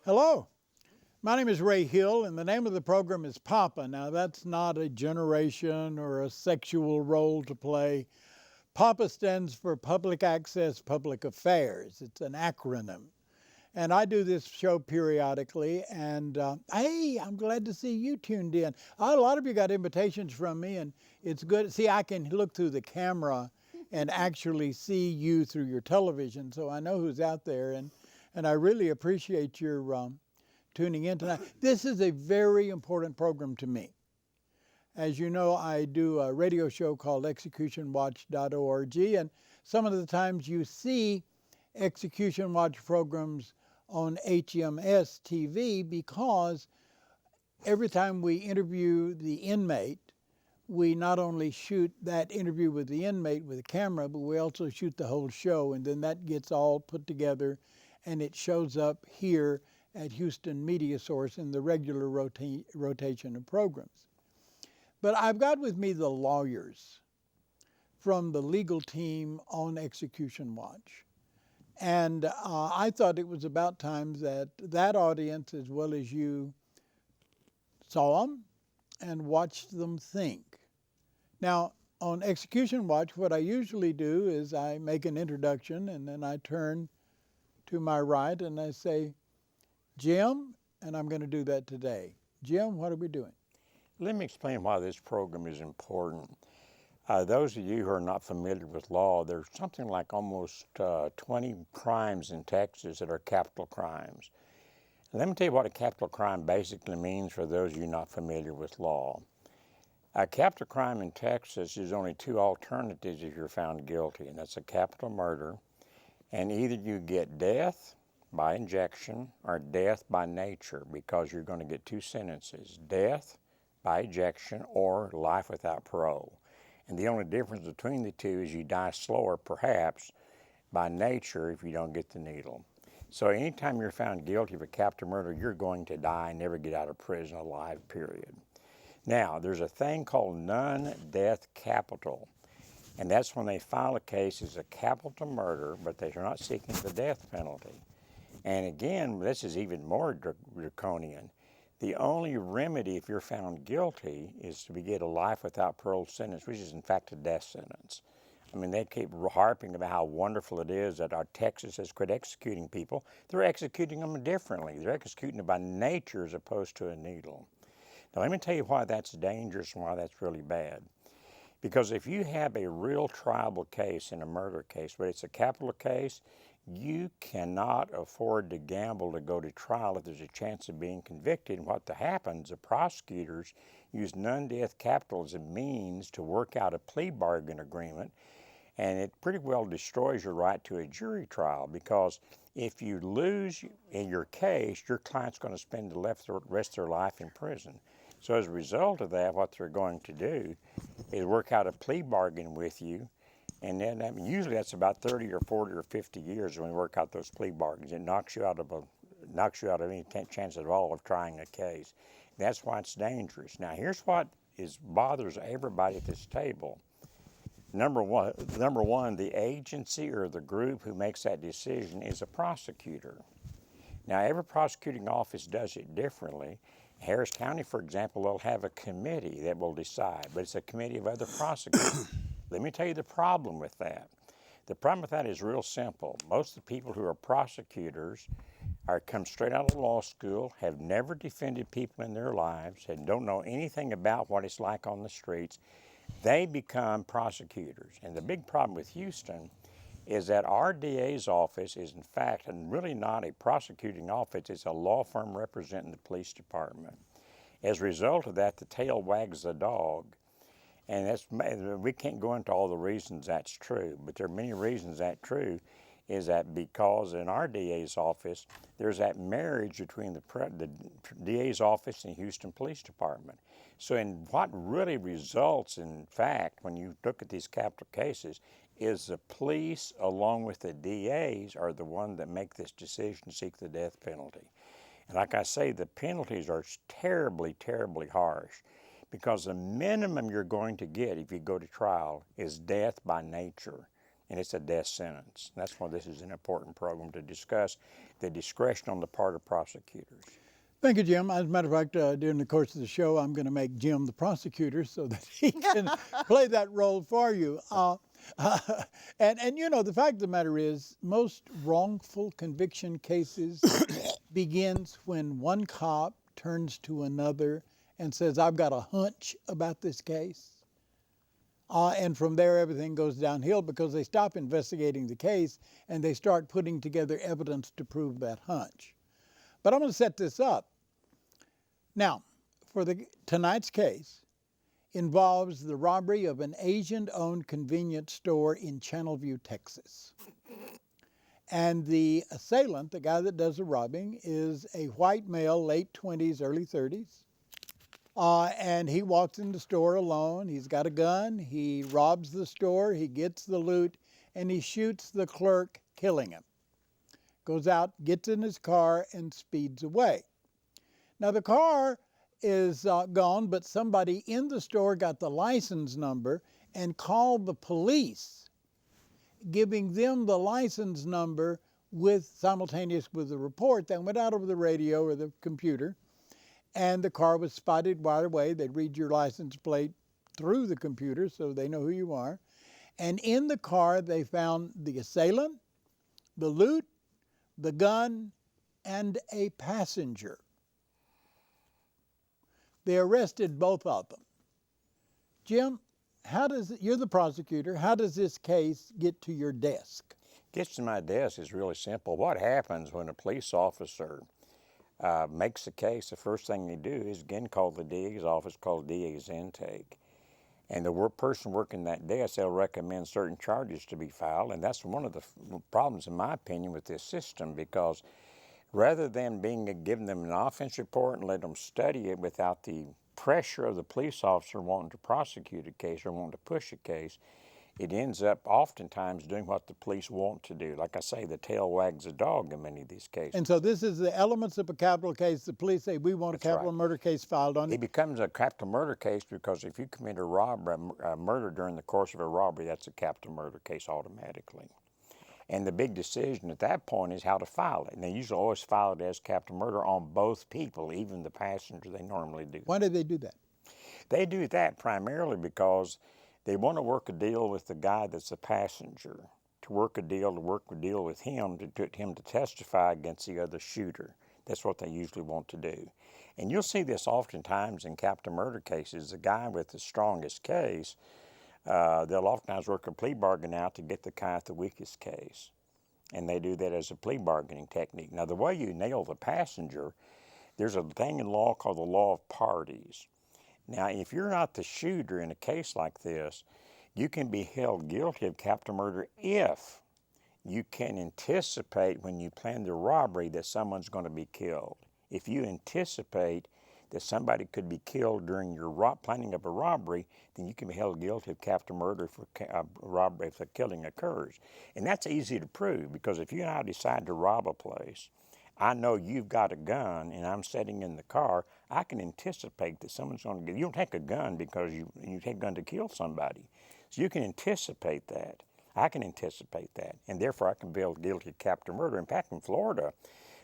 Hello, my name is Ray Hill, and the name of the program is Papa. Now, that's not a generation or a sexual role to play. Papa stands for Public Access Public Affairs. It's an acronym. And I do this show periodically, and hey, I'm glad to see you tuned in. A lot of you got invitations from me, and it's good. See, I can look through the camera and actually see you through your television, so I know who's out there, and I really appreciate your tuning in tonight. This is a very important program to me. As you know, I do a radio show called executionwatch.org, and some of the times you see Execution Watch programs on HMS TV because every time we interview the inmate, we not only shoot that interview with the inmate with a camera, but we also shoot the whole show, and then that gets all put together and it shows up here at Houston Media Source in the regular rotation of programs. But I've got with me the lawyers from the legal team on Execution Watch. And I thought it was about time that that audience, as well as you, saw them and watched them think. Now, on Execution Watch, what I usually do is I make an introduction and then I turn to my right and I say, Jim, and I'm going to do that today. Jim, what are we doing? Let me explain why this program is important. Those of you who are not familiar with law, there's something like almost 20 crimes in Texas that are capital crimes. Let me tell you what a capital crime basically means for those of you not familiar with law. A capital crime in Texas is only two alternatives if you're found guilty, and that's a capital murder, and either you get death by injection or death by nature, because you're going to get two sentences, death by ejection or life without parole. And the only difference between the two is you die slower, perhaps, by nature if you don't get the needle. So anytime you're found guilty of a capital murder, you're going to die and never get out of prison alive, period. Now, there's a thing called non-death capital, and that's when they file a case as a capital murder, but they're not seeking the death penalty. And again, this is even more draconian. The only remedy if you're found guilty is to get a life without parole sentence, which is in fact a death sentence. I mean, they keep harping about how wonderful it is that our Texas has quit executing people. They're executing them differently. They're executing them by nature as opposed to a needle. Now, let me tell you why that's dangerous and why that's really bad. Because if you have a real triable case in a murder case, but it's a capital case, you cannot afford to gamble to go to trial if there's a chance of being convicted. And what happens, the prosecutors use non-death capital as a means to work out a plea bargain agreement, and it pretty well destroys your right to a jury trial, because if you lose in your case, your client's going to spend the rest of their life in prison. So as a result of that, what they're going to do is work out a plea bargain with you, and then usually that's about 30 or 40 or 50 years when we work out those plea bargains. It knocks you out of any chance at all of trying a case. That's why it's dangerous. Now, here's what bothers everybody at this table. Number one, the agency or the group who makes that decision is a prosecutor. Now, every prosecuting office does it differently. Harris County, for example, they'll have a committee that will decide, but it's a committee of other prosecutors. Let me tell you the problem with that. The problem with that is real simple. Most of the people who are prosecutors come straight out of law school, have never defended people in their lives, and don't know anything about what it's like on the streets. They become prosecutors. And the big problem with Houston is that our DA's office is in fact and really not a prosecuting office, it's a law firm representing the police department. As a result of that, the tail wags the dog. And we can't go into all the reasons that's true, but there are many reasons that's true, is that because in our DA's office, there's that marriage between the DA's office and the Houston Police Department. So in what really results, in fact, when you look at these capital cases, is the police along with the DAs are the one that make this decision to seek the death penalty. And like I say, the penalties are terribly, terribly harsh, because the minimum you're going to get if you go to trial is death by nature, and it's a death sentence. And that's why this is an important program to discuss the discretion on the part of prosecutors. Thank you, Jim. As a matter of fact, during the course of the show, I'm going to make Jim the prosecutor so that he can play that role for you. And you know, the fact of the matter is, most wrongful conviction cases begins when one cop turns to another and says, "I've got a hunch about this case." And from there, everything goes downhill because they stop investigating the case and they start putting together evidence to prove that hunch. But I'm going to set this up. Now, for tonight's case, involves the robbery of an Asian-owned convenience store in Channelview, Texas. And the assailant, the guy that does the robbing, is a white male, late 20s, early 30s. And he walks in the store alone. He's got a gun. He robs the store. He gets the loot, and he shoots the clerk, killing him. Goes out, gets in his car, and speeds away. Now, the car is gone, but somebody in the store got the license number and called the police, giving them the license number simultaneous with the report that went out over the radio or the computer. And the car was spotted right away. They read your license plate through the computer so they know who you are. And in the car, they found the assailant, the loot, the gun, and a passenger. They arrested both of them. Jim, you're the prosecutor, how does this case get to your desk? Gets to my desk is really simple. What happens when a police officer makes a case? The first thing they do is again call the DA's office, called DA's intake. And the person working that desk, they'll recommend certain charges to be filed. And that's one of the problems, in my opinion, with this system, because rather than giving them an offense report and let them study it without the pressure of the police officer wanting to prosecute a case or wanting to push a case, it ends up oftentimes doing what the police want to do. Like I say, the tail wags the dog in many of these cases. And so this is the elements of a capital case. The police say, we want a capital murder case filed on it. It becomes a capital murder case because if you commit a murder during the course of a robbery, that's a capital murder case automatically. And the big decision at that point is how to file it. And they usually always file it as capital murder on both people, even the passenger. They normally do. Why do they do that? They do that primarily because they want to work a deal with the guy that's the passenger, to work a deal with him, to get him to testify against the other shooter. That's what they usually want to do. And you'll see this oftentimes in capital murder cases. The guy with the strongest case, they'll oftentimes work a plea bargain out to get the guy with the weakest case. And they do that as a plea bargaining technique. Now, the way you nail the passenger, there's a thing in law called the law of parties. Now, if you're not the shooter in a case like this, you can be held guilty of capital murder if you can anticipate when you plan the robbery that someone's going to be killed. If you anticipate that somebody could be killed during your planning of a robbery, then you can be held guilty of capital murder for robbery if the killing occurs. And that's easy to prove, because if you and I decide to rob a place, I know you've got a gun and I'm sitting in the car, I can anticipate that someone's going to get, you don't take a gun because you take a gun to kill somebody. So you can anticipate that. I can anticipate that. And therefore I can be held guilty of capital murder. In fact, in Florida,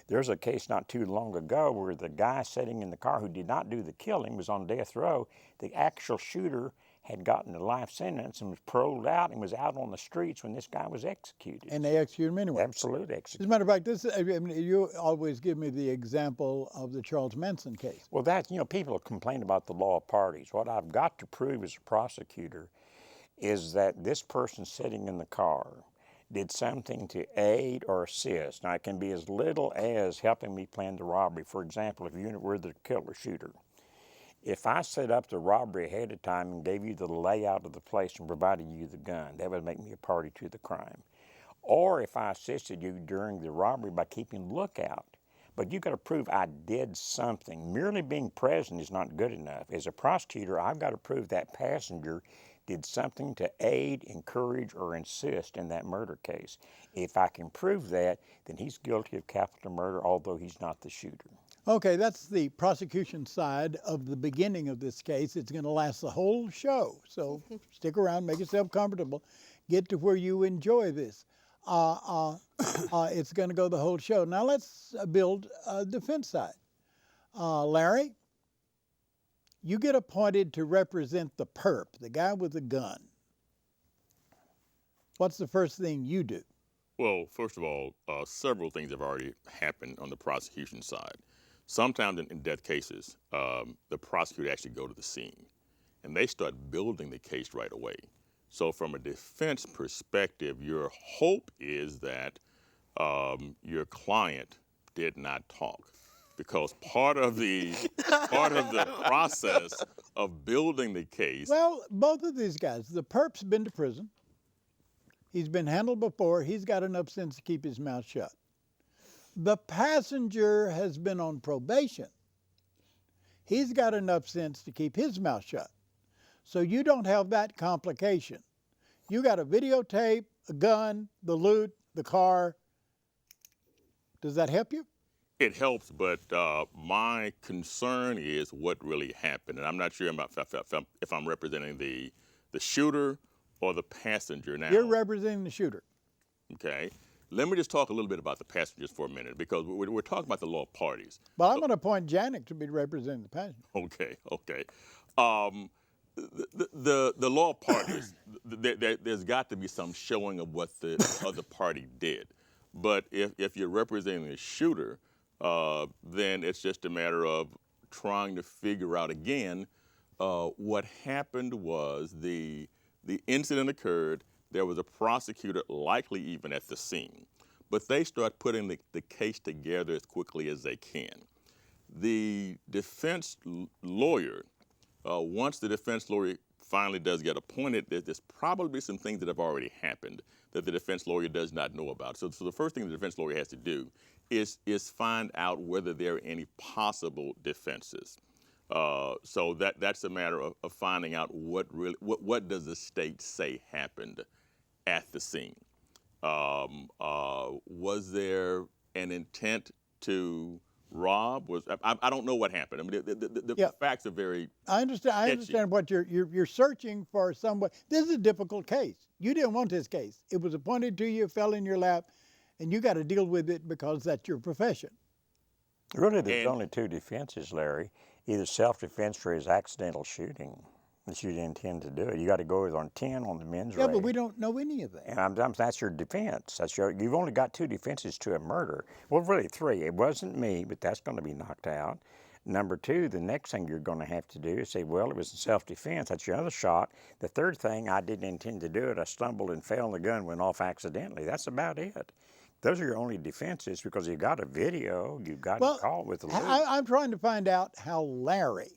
there's a case not too long ago where the guy sitting in the car who did not do the killing was on death row. The actual shooter had gotten a life sentence and was paroled out and was out on the streets when this guy was executed. And they executed him anyway. Absolutely executed. As a matter of fact, you always give me the example of the Charles Manson case. Well, people complain about the law of parties. What I've got to prove as a prosecutor is that this person sitting in the car did something to aid or assist. Now, it can be as little as helping me plan the robbery. For example, if you were the killer shooter, if I set up the robbery ahead of time and gave you the layout of the place and provided you the gun, that would make me a party to the crime. Or if I assisted you during the robbery by keeping lookout. But you've got to prove I did something. Merely being present is not good enough. As a prosecutor, I've got to prove that passenger did something to aid, encourage, or assist in that murder case. If I can prove that, then he's guilty of capital murder, although he's not the shooter. Okay, that's the prosecution side of the beginning of this case. It's going to last the whole show, so stick around, make yourself comfortable, get to where you enjoy this. It's going to go the whole show. Now let's build a defense side. Larry, you get appointed to represent the perp, the guy with the gun. What's the first thing you do? Well, first of all, several things have already happened on the prosecution side. Sometimes in death cases, the prosecutor actually go to the scene, and they start building the case right away. So from a defense perspective, your hope is that your client did not talk, because part of the process of building the case. Well, both of these guys, the perp's been to prison. He's been handled before. He's got enough sense to keep his mouth shut. The passenger has been on probation. He's got enough sense to keep his mouth shut. So you don't have that complication. You got a videotape, a gun, the loot, the car. Does that help you? It helps, but my concern is what really happened, and I'm not sure if I'm representing the shooter or the passenger now. You're representing the shooter. Okay. Let me just talk a little bit about the passengers for a minute, because we're talking about the law of parties. Well, I'm going to appoint Janik to be representing the passenger. Okay. The law of parties, there's got to be some showing of what the other party did. But if you're representing the shooter, then it's just a matter of trying to figure out again what happened was the incident occurred. There was a prosecutor, likely even at the scene, but they start putting the case together as quickly as they can. The defense lawyer, once the defense lawyer finally does get appointed, there's probably some things that have already happened that the defense lawyer does not know about. So the first thing the defense lawyer has to do is find out whether there are any possible defenses. So that's a matter of finding out what does the state say happened at the scene. Was there an intent to rob? I don't know what happened. I mean, the facts are very. I understand. I understand what you're searching for. Somebody. This is a difficult case. You didn't want this case. It was appointed to you, fell in your lap, and you got to deal with it because that's your profession. Really, there's only two defenses, Larry. Either self-defense or his accidental shooting. That you intend to do it. You got to go with on 10 on the mens rea. Yeah, but we don't know any of that. And that's your defense. You've only got two defenses to a murder. Well, really three. It wasn't me, but that's going to be knocked out. Number two, the next thing you're going to have to do is say, well, it was self-defense. That's your other shot. The third thing, I didn't intend to do it. I stumbled and fell and the gun went off accidentally. That's about it. Those are your only defenses because you've got a video. You've got to call it with the loop. I'm trying to find out how Larry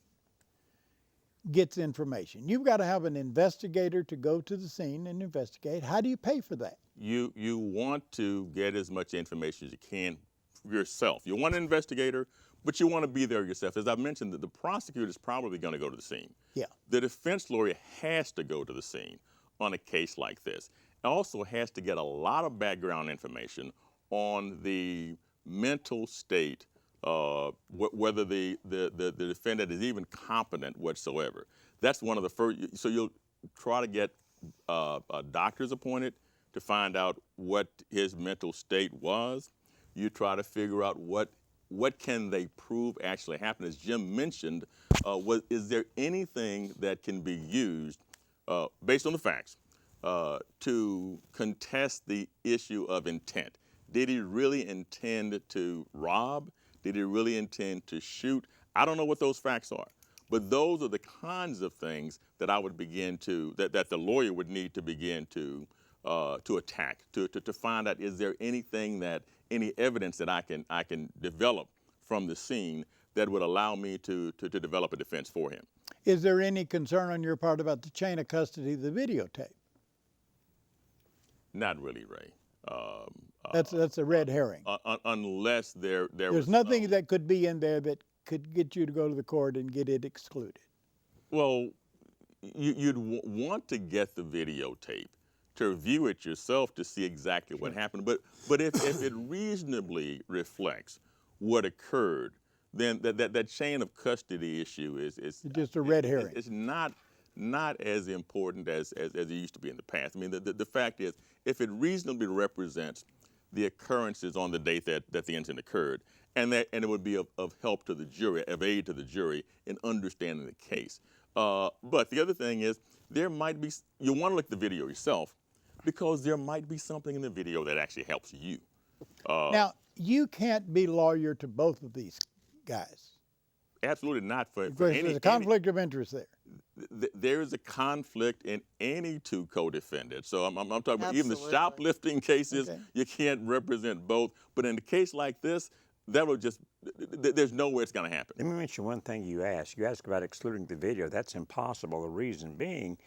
gets information. You've got to have an investigator to go to the scene and investigate. How do you pay for that? You want to get as much information as you can yourself. You want an investigator, but you want to be there yourself. As I mentioned, the prosecutor is probably going to go to the scene. Yeah. The defense lawyer has to go to the scene on a case like this. Also has to get a lot of background information on the mental state, whether the defendant is even competent whatsoever. That's one of the first. So you'll try to get doctors appointed to find out what his mental state was. You try to figure out what can they prove actually happened. As Jim mentioned, is there anything that can be used based on the facts to contest the issue of intent? Did he really intend to rob? Did he really intend to shoot? I don't know what those facts are, but those are the kinds of things that I would begin to, that the lawyer would need to begin to attack, to find out, is there anything any evidence that I can develop from the scene that would allow me to develop a defense for him. Is there any concern on your part about the chain of custody of the videotape? Not really, Ray. That's a red herring. Unless there's nothing that could be in there that could get you to go to the court and get it excluded. Well, you'd want to get the videotape to review it yourself to see exactly what happened. But if it reasonably reflects what occurred, then that chain of custody issue is It's just a red herring. It's not as important as it used to be in the past. I mean, the fact is, if it reasonably represents the occurrences on the date that the incident occurred, and it would be of help to the jury, of aid to the jury in understanding the case. But the other thing is, there might be, you want to look at the video yourself, because there might be something in the video that actually helps you. Now, you can't be lawyer to both of these guys. Absolutely not for Because there's a conflict of interest there. There is a conflict in any two co-defendants. So I'm talking about even the Absolutely. shoplifting cases, Okay. you can't represent both. But in a case like this, that will just, there's no way it's going to happen. Let me mention one thing you asked. You asked about excluding the video. That's impossible. The reason being,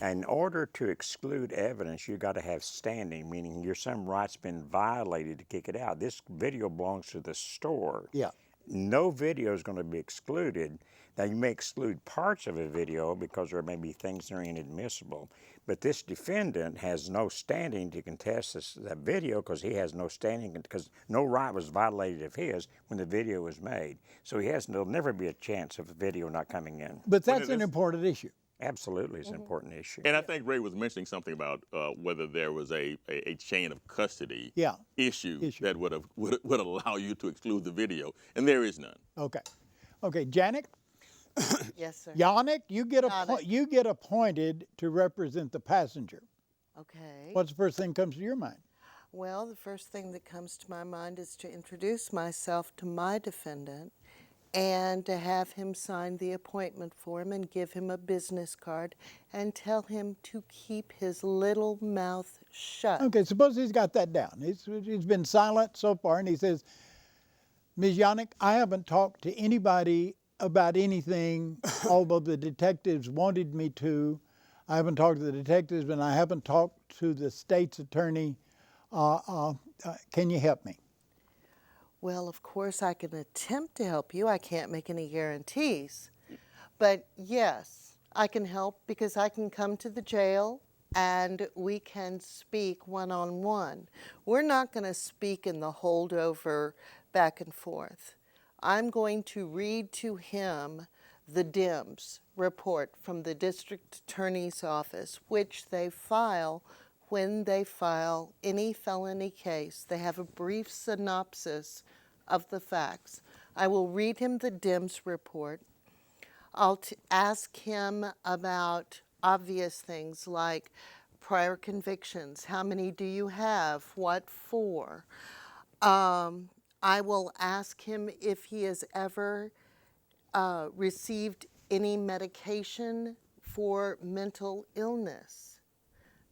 in order to exclude evidence, you got to have standing, meaning some right's been violated to kick it out. This video belongs to the store. Yeah. No video is going to be excluded. Now, you may exclude parts of a video because there may be things that are inadmissible, but this defendant has no standing to contest that video because he has no standing, because no right was violated of his when the video was made. So there'll never be a chance of the video not coming in. But that's an important issue. Absolutely, it's an important issue. And I think Ray was mentioning something about whether there was a chain of custody issue that would allow you to exclude the video, and there is none. Okay. Okay, Janet? Yes, sir. Yannick, you get appointed to represent the passenger. Okay. What's the first thing that comes to your mind? Well, the first thing that comes to my mind is to introduce myself to my defendant and to have him sign the appointment form and give him a business card and tell him to keep his little mouth shut. Okay, suppose he's got that down. He's been silent so far, and he says, Ms. Yannick, I haven't talked to anybody about anything, although the detectives wanted me to. I haven't talked to the detectives, and I haven't talked to the state's attorney. Can you help me? Well, of course, I can attempt to help you. I can't make any guarantees. But yes, I can help because I can come to the jail and we can speak one-on-one. We're not going to speak in the holdover back and forth. I'm going to read to him the DIMS report from the district attorney's office, which they file when they file any felony case. They have a brief synopsis of the facts. I will read him the DIMS report. I'll ask him about obvious things like prior convictions. How many do you have? What for? I will ask him if he has ever received any medication for mental illness.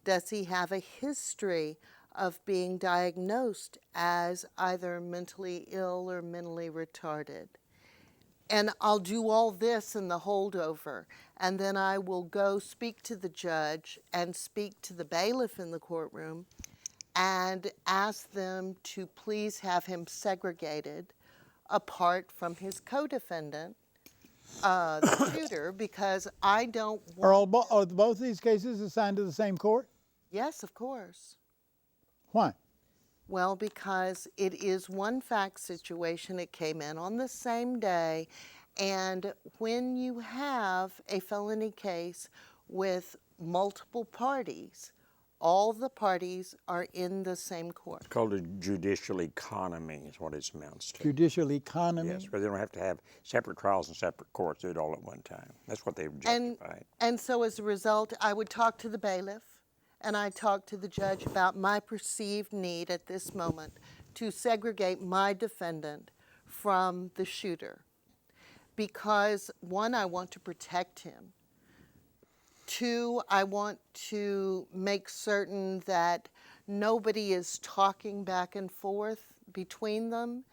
Does he have a history of being diagnosed as either mentally ill or mentally retarded? And I'll do all this in the holdover, and then I will go speak to the judge and speak to the bailiff in the courtroom and ask them to please have him segregated apart from his co-defendant, the shooter, because I don't want... Are both these cases assigned to the same court? Yes, of course. Why? Well, because it is one fact situation. It came in on the same day. And when you have a felony case with multiple parties, all the parties are in the same court. It's called a judicial economy is what it amounts to. Judicial economy? Yes, where they don't have to have separate trials and separate courts, do it all at one time. That's what they've justified. And so as a result, I would talk to the bailiff and I talked to the judge about my perceived need at this moment to segregate my defendant from the shooter. Because one, I want to protect him. Two, I want to make certain that nobody is talking back and forth between them.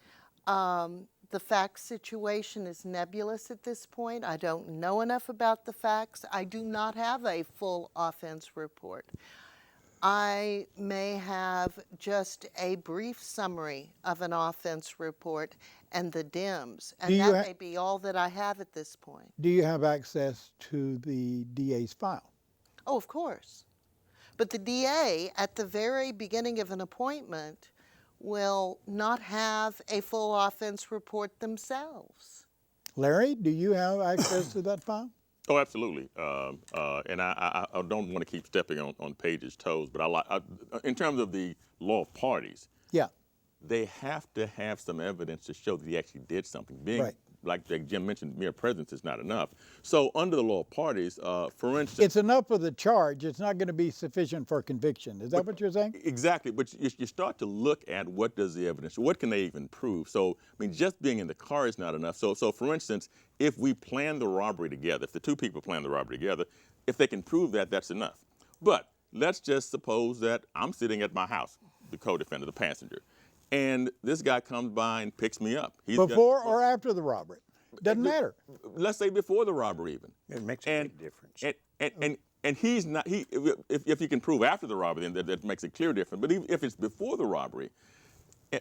The fact situation is nebulous at this point. I don't know enough about the facts. I do not have a full offense report. I may have just a brief summary of an offense report and the DIMS, and that may be all that I have at this point. Do you have access to the DA's file? Oh, of course. But the DA, at the very beginning of an appointment, will not have a full offense report themselves. Larry, do you have access to that file? Oh, absolutely. And I don't want to keep stepping on Paige's toes, but in terms of the law of parties, Yeah. they have to have some evidence to show that he actually did something. Being, Right. like Jim mentioned, mere presence is not enough. So under the law of parties, for instance... It's enough for the charge. It's not going to be sufficient for conviction. Is that what you're saying? Exactly, but you start to look at what does the evidence, what can they even prove? So, I mean, just being in the car is not enough. So for instance, if we plan the robbery together, if the two people plan the robbery together, if they can prove that, that's enough. But let's just suppose that I'm sitting at my house, the co-defendant, the passenger, and this guy comes by and picks me up. Before or after the robbery? Doesn't matter. Let's say before the robbery even. It makes a big difference. And he's not, if you can prove after the robbery, then that makes a clear difference. But if it's before the robbery,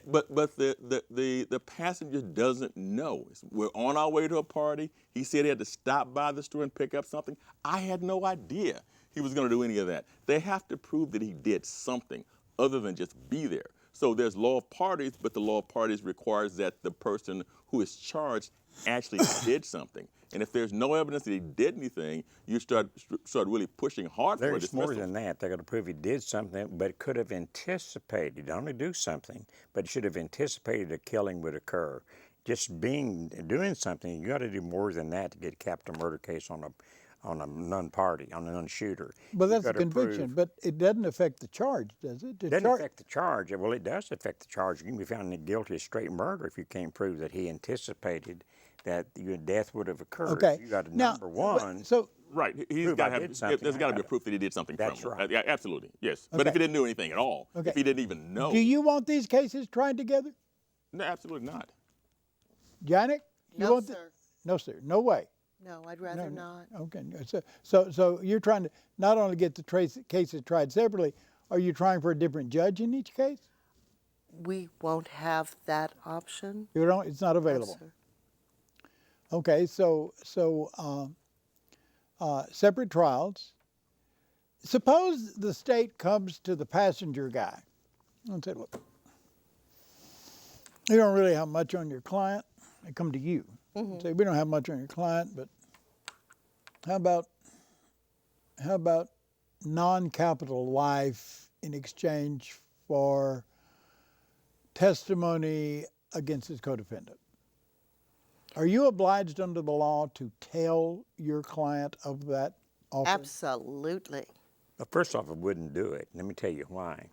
but the passenger doesn't know. We're on our way to a party. He said he had to stop by the store and pick up something. I had no idea he was going to do any of that. They have to prove that he did something other than just be there. So there's law of parties, but the law of parties requires that the person who is charged actually did something. And if there's no evidence that he did anything, you start really pushing hard for a There's dismissal. more than that. They're going to prove he did something, but could have anticipated, not only do something, but should have anticipated a killing would occur. Just doing something, you got to do more than that to get a capital murder case on a non-party, on a non-shooter. Well, that's a conviction, but it doesn't affect the charge, does it? It doesn't affect the charge. Well, it does affect the charge. You can be found guilty of straight murder if you can't prove that he anticipated that your death would have occurred. Okay. You got a Now, number one. So Right, he's prove got I to have. did something, There's got to be I a proof that he did something That's criminal. right. Yeah, absolutely, yes. But if he didn't do anything at all, if he didn't even know, do you want these cases tried together? no, absolutely not. Janet? You No, want sir. No, sir. No way. No, I'd rather not. Okay. So you're trying to not only get the cases tried separately, are you trying for a different judge in each case? We won't have that option. You don't. It's not No, available. sir. Okay. So separate trials. Suppose the state comes to the passenger guy and say, "Look, you don't really have much on your client." They come to you and say, "We don't have much on your client, but how about non-capital life in exchange for testimony against his co-defendant?" Are you obliged under the law to tell your client of that offer? Absolutely. Well, first off, I wouldn't do it. Let me tell you why.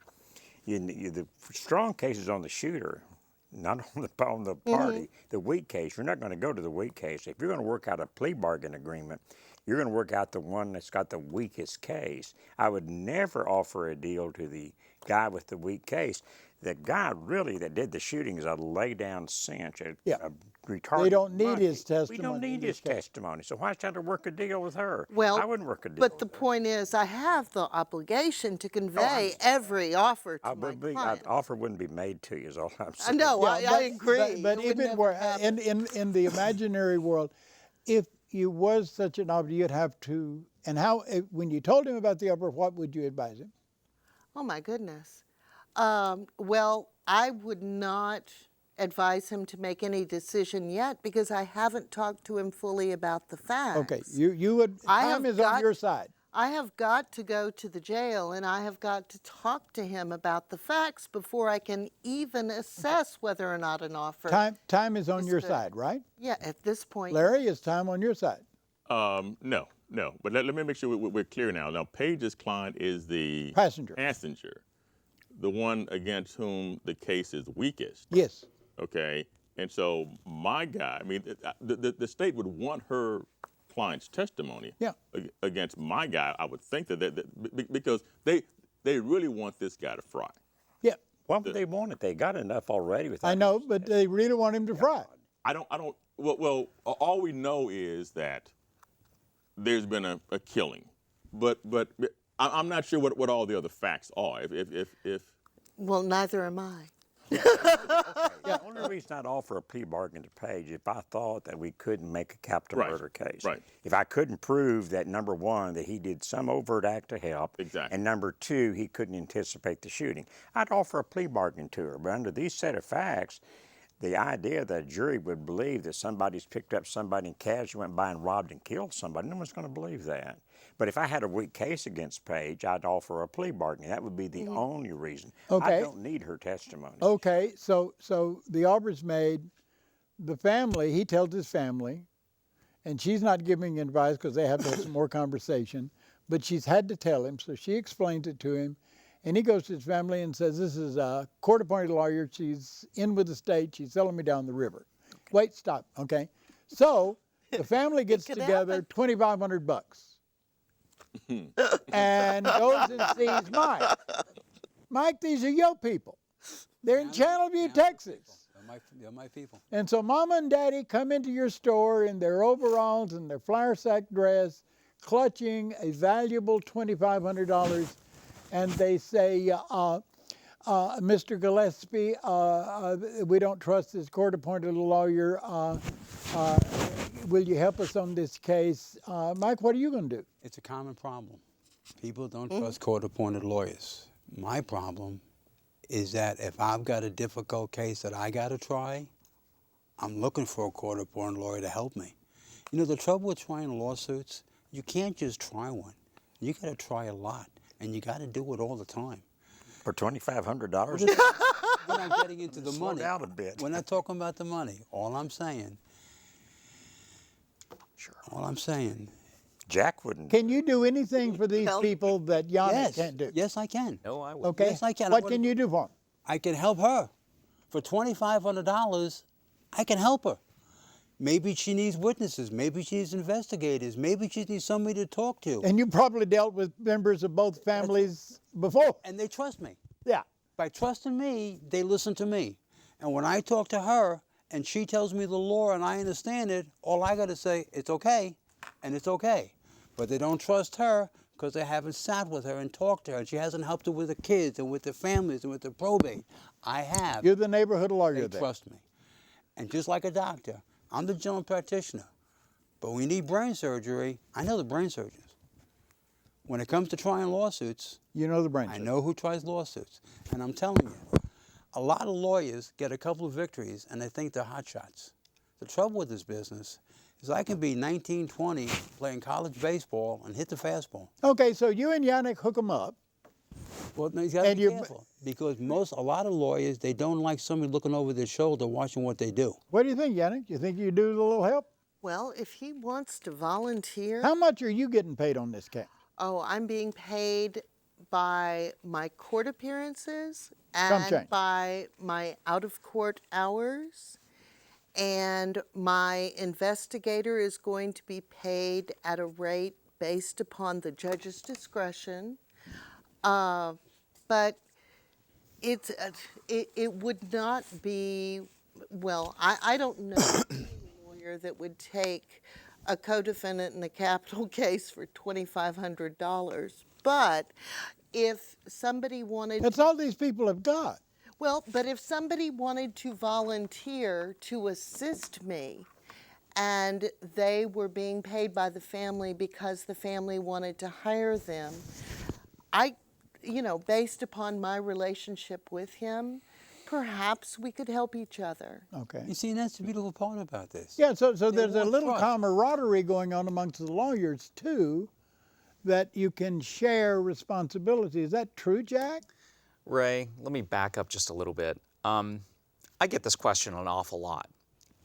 The strong case is on the shooter, not on the party. The weak case, you're not going to go to the weak case. If you're going to work out a plea bargain agreement, you're going to work out the one that's got the weakest case. I would never offer a deal to the guy with the weak case. The guy really that did the shooting is a lay-down cinch, a retarded They don't need monkey. his testimony We don't need in his this case. testimony. So why try to work a deal with her? Well, I wouldn't work a deal but with the her. point is, I have the obligation to convey every offer to my client. Offer wouldn't be made to you is all I'm saying. No, I but- agree. But It if would it never were happen. in the imaginary world, if you was such an offer, you'd have to. And how? When you told him about the offer, what would you advise him? Oh my goodness. Well, I would not advise him to make any decision yet because I haven't talked to him fully about the facts. Okay, you would. Time is on your side. I have got to go to the jail and I have got to talk to him about the facts before I can even assess whether or not an offer. Time is on your fair. side, right? Yeah, at this point. Larry, is time on your side? No. But let me make sure we're clear now. Now, Paige's client is the Passenger. the one against whom the case is weakest. Yes. Okay, and so my guy, I mean, the state would want her client's testimony against my guy. I would think that because they really want this guy to fry. Yeah. Why would they want it? They got enough already with that. I know, but they really want him to fry. I don't. Well, all we know is that there's been a killing, but I'm not sure what all the other facts are. If Well, neither am I. The only reason I'd offer a plea bargain to Paige if I thought that we couldn't make a capital Right, murder case. right. If I couldn't prove that, number one, that he did some overt act to help, Exactly. and number two, he couldn't anticipate the shooting, I'd offer a plea bargain to her. But under these set of facts, the idea that a jury would believe that somebody's picked up somebody and casually went by and robbed and killed somebody, no one's going to believe that. But if I had a weak case against Paige, I'd offer a plea bargain. That would be the only reason. Okay. I don't need her testimony. Okay, so the offer's made. The family, he tells his family, and she's not giving advice because they have to have some more conversation, but she's had to tell him, so she explains it to him, and he goes to his family and says, this is a court-appointed lawyer. She's in with the state. She's selling me down the river. Wait, stop, okay? So the family gets together, $2,500, and goes and sees Mike. Mike, these are your people. They're in Channelview, Texas. They're my people. And so Mama and Daddy come into your store in their overalls and their flour sack dress, clutching a valuable $2,500, and they say, Mr. Gillespie, we don't trust this court-appointed lawyer. Will you help us on this case? Mike, what are you going to do? It's a common problem. People don't trust court-appointed lawyers. My problem is that if I've got a difficult case that I got to try, I'm looking for a court-appointed lawyer to help me. You know, the trouble with trying lawsuits, you can't just try one. You got to try a lot, and you got to do it all the time. For $2,500? We're not getting into the Slow money. down a bit. We're not talking about the money. All I'm saying, Jack wouldn't. Can you do anything for these people that Yannick can't do? yes, I can. No, I would. Okay. Yes, I can. What can you do for them? I can help her. For $2,500, I can help her. Maybe she needs witnesses. Maybe she needs investigators. Maybe she needs somebody to talk to. And you probably dealt with members of both families before. And they trust me. Yeah. By trusting me, they listen to me. And when I talk to her and she tells me the law and I understand it, all I got to say, it's okay, and it's okay. But they don't trust her because they haven't sat with her and talked to her. And she hasn't helped her with the kids and with the families and with the probate. I have. You're the neighborhood lawyer They there. trust me. And just like a doctor, I'm the general practitioner. But when you need brain surgery, I know the brain surgeons. When it comes to trying lawsuits, You know the brain I surgeon. know who tries lawsuits. And I'm telling you, a lot of lawyers get a couple of victories and they think they're hotshots. The trouble with this business is I can be 19, 20, playing college baseball and hit the fastball. Okay, so you and Yannick hook them up. Well, no, you got to And be you- careful because a lot of lawyers, they don't like somebody looking over their shoulder watching what they do. What do you think, Yannick? You think you do a little help? Well, if he wants to volunteer, How much are you getting paid on this case? oh, I'm being paid by my court appearances Some change. and by my out-of-court hours. And my investigator is going to be paid at a rate based upon the judge's discretion. But it would not be, well, I don't know any lawyer that would take a co-defendant in a capital case for $2,500. But if somebody wanted That's all these people have got. well, but if somebody wanted to volunteer to assist me and they were being paid by the family because the family wanted to hire them, based upon my relationship with him, perhaps we could help each other. Okay. You see, and that's the beautiful part about this. Yeah, so there's a want little trust. camaraderie going on amongst the lawyers too, that you can share responsibility. Is that true, Jack? Ray, let me back up just a little bit. I get this question an awful lot,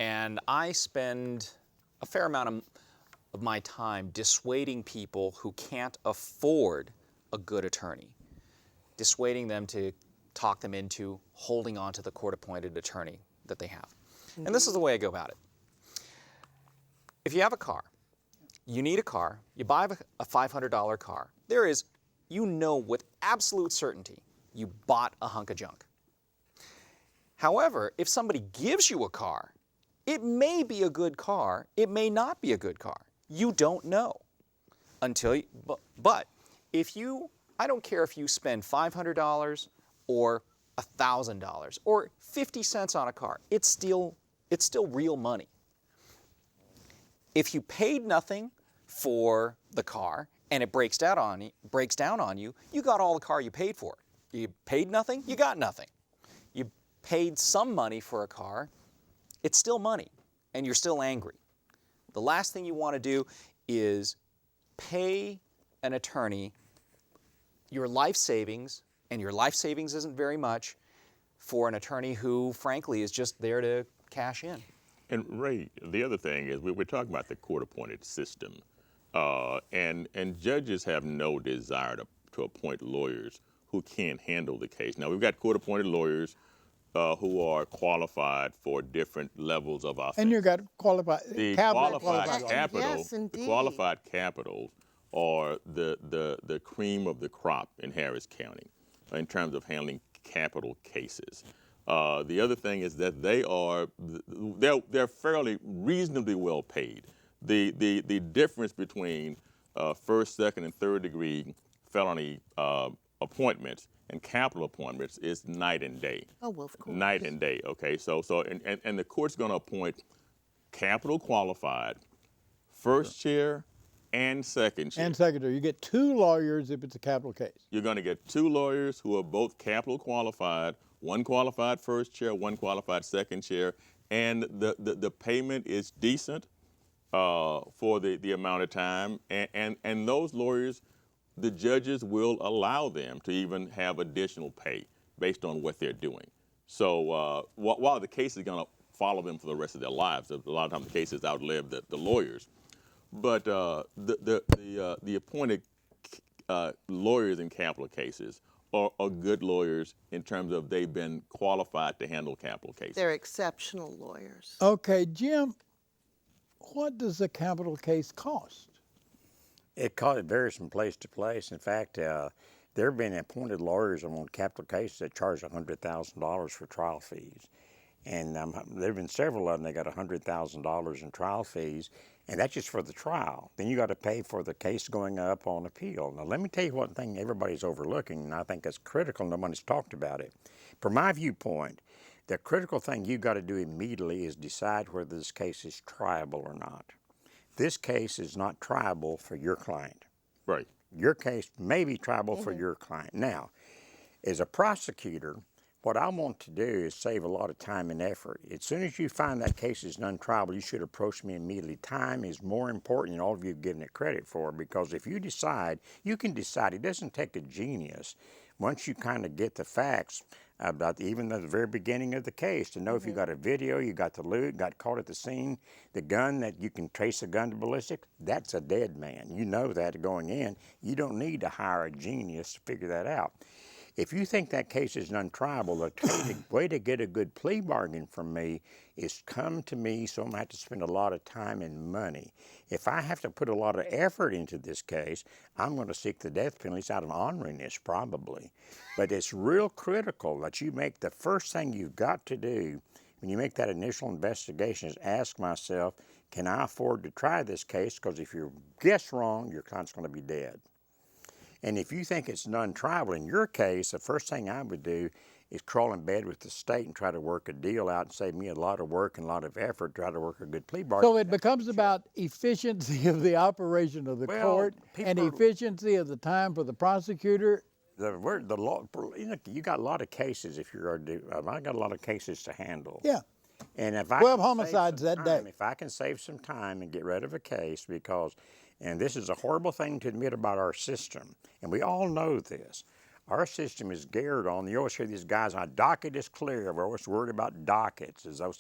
and I spend a fair amount of my time dissuading people who can't afford a good attorney, dissuading them to talk them into holding on to the court-appointed attorney that they have. And this is the way I go about it. If you have a car, you need a car, you buy a $500 car, with absolute certainty, you bought a hunk of junk. However, if somebody gives you a car, it may be a good car, it may not be a good car. You don't know until but if you, I don't care if you spend $500 or $1,000 or 50 cents on a car, it's still real money. If you paid nothing for the car and it breaks down on you, you got all the car you paid for. You paid nothing, you got nothing. You paid some money for a car, it's still money, and you're still angry. The last thing you want to do is pay an attorney your life savings, and your life savings isn't very much, for an attorney who, frankly, is just there to cash in. And Ray, the other thing is we're talking about the court-appointed system, and judges have no desire to appoint lawyers who can't handle the case. Now, we've got court-appointed lawyers who are qualified for different levels of offense. And you got qualified The capital qualified capital, Yes, the indeed. qualified capitals are the cream of the crop in Harris County in terms of handling capital cases. The other thing is that they're fairly reasonably well paid. The difference between first, second, and third degree felony appointments and capital appointments is night and day. Oh, well, of course. Night and day. Okay, and the court's going to appoint capital qualified first chair and second chair. and secretary. You get 2 lawyers if it's a capital case. You're going to get 2 lawyers who are both capital qualified, 1 qualified first chair, 1 qualified second chair, and the payment is decent for the amount of time. And those lawyers, the judges will allow them to even have additional pay based on what they're doing. So while the case is going to follow them for the rest of their lives, a lot of times the cases outlive the lawyers. But the appointed lawyers in capital cases are good lawyers in terms of they've been qualified to handle capital cases. They're exceptional lawyers. Okay, Jim, what does a capital case cost? It varies from place to place. In fact, there have been appointed lawyers on capital cases that charge $100,000 for trial fees. And there have been several of them that got $100,000 in trial fees, and that's just for the trial. Then you got to pay for the case going up on appeal. Now, let me tell you one thing everybody's overlooking, and I think it's critical. Nobody's talked about it. From my viewpoint, the critical thing you got to do immediately is decide whether this case is triable or not. This case is not triable for your client. Right. Your case may be triable for your client. Now, as a prosecutor, what I want to do is save a lot of time and effort. As soon as you find that case is non-triable, you should approach me immediately. Time is more important than all of you have given it credit for, because if you decide, you can decide. It doesn't take a genius. Once you kind of get the facts about even at the very beginning of the case, to know if you got a video, you got the loot, got caught at the scene, the gun, that you can trace the gun to ballistic, that's a dead man. You know that going in. You don't need to hire a genius to figure that out. If you think that case is non-triable, the way to get a good plea bargain from me is come to me, so I'm going to have to spend a lot of time and money. If I have to put a lot of effort into this case, I'm going to seek the death penalty. It's out of honoriness, probably. But it's real critical that you make the first thing you've got to do when you make that initial investigation is ask myself, can I afford to try this case? Because if you guess wrong, your client's going to be dead. And if you think it's non-triable in your case, the first thing I would do is crawl in bed with the state and try to work a deal out and save me a lot of work and a lot of effort, try to work a good plea bargain. So it becomes about efficiency of the operation of the court and efficiency of the time for the prosecutor. The law, you got a lot of cases if you're going to do, I got a lot of cases to handle. Yeah. And if I 12 can homicides save some that day. time, if I can save some time and get rid of a case, because, and this is a horrible thing to admit about our system, and we all know this, our system is geared on, you always hear these guys, our docket is clear, we're always worried about dockets, as though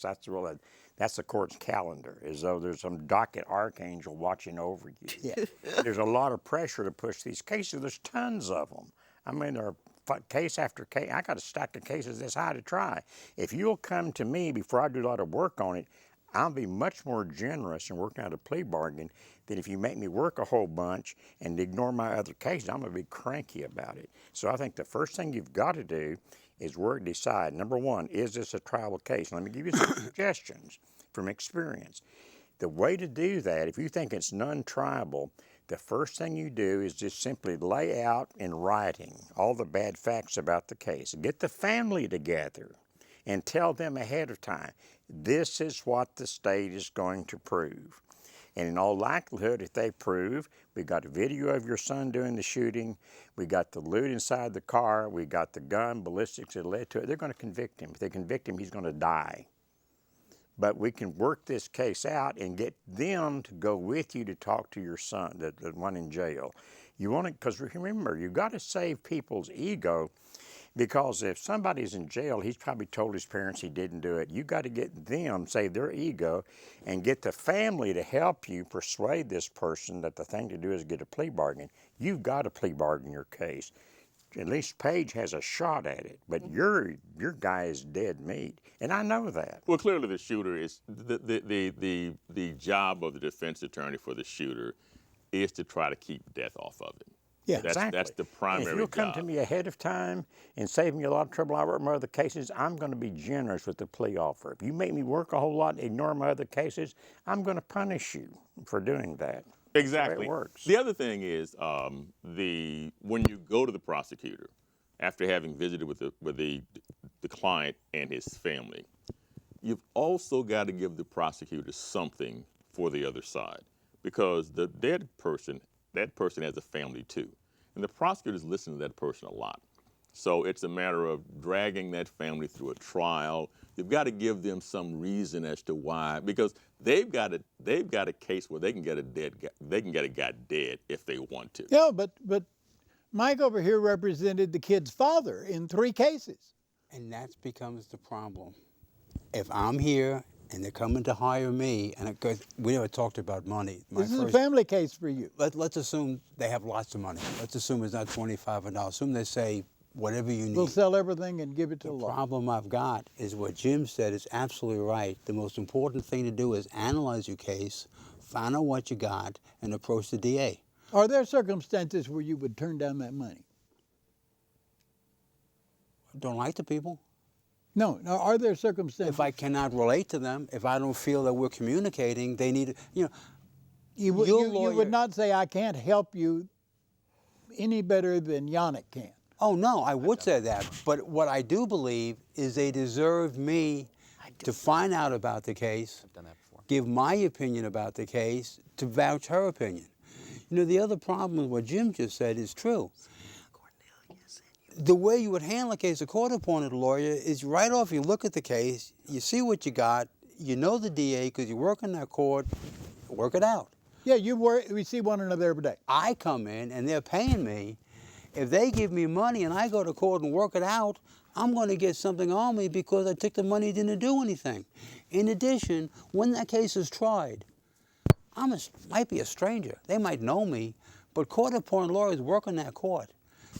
that's the court's calendar, as though there's some docket archangel watching over you. Yeah. There's a lot of pressure to push these cases, there's tons of them. I mean, there are case after case. I got a stack of cases this high to try. If you'll come to me before I do a lot of work on it, I'll be much more generous in working out a plea bargain than if you make me work a whole bunch and ignore my other cases. I'm going to be cranky about it. So I think the first thing you've got to do is decide, number one, is this a triable case? Let me give you some suggestions from experience. The way to do that, if you think it's non-triable, the first thing you do is just simply lay out in writing all the bad facts about the case. Get the family together and tell them ahead of time, this is what the state is going to prove. And in all likelihood, if they prove, we got a video of your son doing the shooting, we got the loot inside the car, we got the gun, ballistics that led to it, they're going to convict him. If they convict him, he's going to die. But we can work this case out and get them to go with you to talk to your son, the one in jail. You want to, because remember, you've got to save people's ego, because if somebody's in jail, he's probably told his parents he didn't do it. You got to get them, save their ego, and get the family to help you persuade this person that the thing to do is get a plea bargain. You've got to plea bargain your case. At least Paige has a shot at it, but your guy is dead meat, and I know that. Well, clearly the shooter is the job of the defense attorney for the shooter is to try to keep death off of it. Yeah, Exactly. That's the primary If you'll come job. to me ahead of time and save me a lot of trouble, I work my other cases, I'm going to be generous with the plea offer. If you make me work a whole lot and ignore my other cases, I'm going to punish you for doing that. Exactly. That's the way it works. The other thing is when you go to the prosecutor after having visited with the client and his family, you've also got to give the prosecutor something for the other side, because the dead person, that person has a family too, and the prosecutors listen to that person a lot. So it's a matter of dragging that family through a trial. You've got to give them some reason as to why, because they've got a case where they can get a guy dead if they want to. Yeah, but Mike over here represented the kid's father in 3 cases. And that becomes the problem. If I'm here and they're coming to hire me, and because we never talked about money. This is a family case for you. Let's assume they have lots of money. Let's assume it's not $2,500. Assume they say whatever you need. We'll sell everything and give it to The the law. problem I've got is what Jim said is absolutely right. The most important thing to do is analyze your case, find out what you got, and approach the DA. Are there circumstances where you would turn down that money? Don't like the people. No. Are there circumstances? If I cannot relate to them, if I don't feel that we're communicating, they need, you your lawyer- would not say, I can't help you any better than Yannick can. Oh, no, I would say that. But what I do believe is they deserve me to find out about the case, I've done that before. give my opinion about the case, to vouch her opinion. You know, the other problem with what Jim just said is true. The way you would handle a case, a court-appointed lawyer, is right off, you look at the case, you see what you got, you know the DA because you work in that court, work it out. Yeah, we see one another every day. I come in and they're paying me. If they give me money and I go to court and work it out, I'm going to get something on me because I took the money and didn't do anything. In addition, when that case is tried, might be a stranger. They might know me, but court-appointed lawyers work in that court.